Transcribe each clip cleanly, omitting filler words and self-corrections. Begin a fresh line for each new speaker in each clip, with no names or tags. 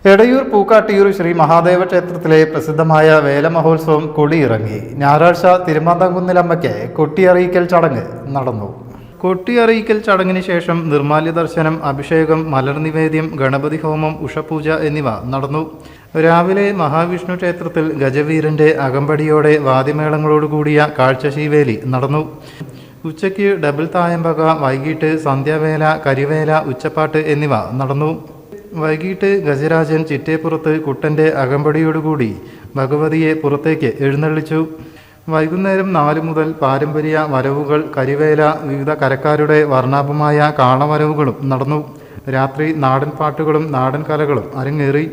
എടയൂർ പൂക്കാട്ടിയൂർ ശ്രീ മഹാദേവ ക്ഷേത്രത്തിലെ പ്രസിദ്ധമായ വേലമഹോത്സവം കൊടിയിറങ്ങി. ഞായറാഴ്ച തിരുമാന്താംകുന്നിലമ്മയ്ക്ക് കൊട്ടിയറിയിക്കൽ ചടങ്ങ് നടന്നു. കൊട്ടിയറിയിക്കൽ ചടങ്ങിന് ശേഷം നിർമ്മാല്യ ദർശനം, അഭിഷേകം, മലർനിവേദ്യം, ഗണപതി ഹോമം, ഉഷപൂജ എന്നിവ നടന്നു. രാവിലെ മഹാവിഷ്ണു ക്ഷേത്രത്തിൽ ഗജവീരന്റെ അകമ്പടിയോടെ വാദ്യമേളങ്ങളോടുകൂടിയ കാഴ്ചശീവേലി നടന്നു. ഉച്ചയ്ക്ക് ഡബിൾ തായമ്പക, വൈകിട്ട് സന്ധ്യാവേല, കരിവേല, ഉച്ചപ്പാട്ട് എന്നിവ നടന്നു. വൈകിട്ട് ഗജരാജൻ ചിറ്റേപ്പുറത്ത് കുട്ടൻ്റെ അകമ്പടിയോടുകൂടി ഭഗവതിയെ പുറത്തേക്ക് എഴുന്നള്ളിച്ചു. വൈകുന്നേരം 4 മുതൽ പാരമ്പര്യ വരവുകൾ, കരിവേല, വിവിധ കരക്കാരുടെ വർണ്ണാഭമായ കാളവരവുകളും നടന്നു. രാത്രി നാടൻ പാട്ടുകളും നാടൻ കലകളും അരങ്ങേറി.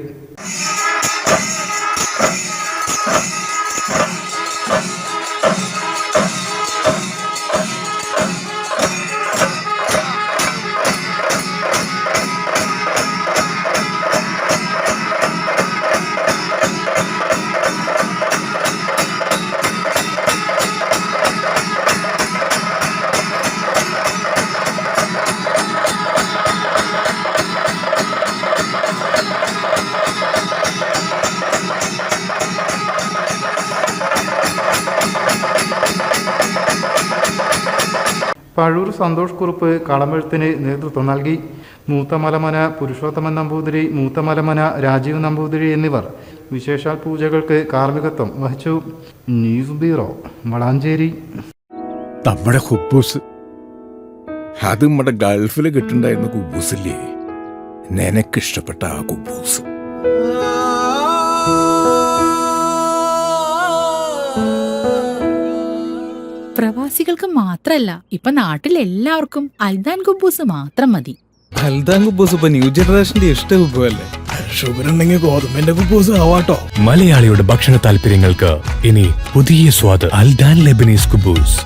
പഴൂർ സന്തോഷ് കുറുപ്പ് കളമെഴുത്തിന് നേതൃത്വം നൽകി. മൂത്തമലമന പുരുഷോത്തമൻ നമ്പൂതിരി, മൂത്തമലമന രാജീവ് നമ്പൂതിരി എന്നിവർ വിശേഷാൽ പൂജകൾക്ക് കാർമ്മികത്വം വഹിച്ചു. News bureau, Valanchery.
നമ്മുടെ കുബൂസ് അത് നമ്മുടെ ഗൾഫിൽ കിട്ടുണ്ടായിരുന്ന കുബൂസില്ലേ, നിനക്കിഷ്ടപ്പെട്ട ആ കുബൂസ്.
പ്രവാസികൾക്ക് മാത്രല്ല, ഇപ്പൊ നാട്ടിൽ എല്ലാവർക്കും അൽദാൻ കുബൂസ് മാത്രം മതി.
അൽദാൻ കുബൂസ് ഇപ്പൊ ന്യൂ ജനറേഷന്റെ ഇഷ്ട കുബുവല്ലേ.
ഷുഗർ ഉണ്ടെങ്കിൽ ഗോതമ്പിന്റെ കുബൂസ് ആവാട്ടോ.
മലയാളിയുടെ ഭക്ഷണ താല്പര്യങ്ങൾക്ക് ഇനി പുതിയ സ്വാദ്. അൽദാൻ ലെബനീസ് കുബൂസ്.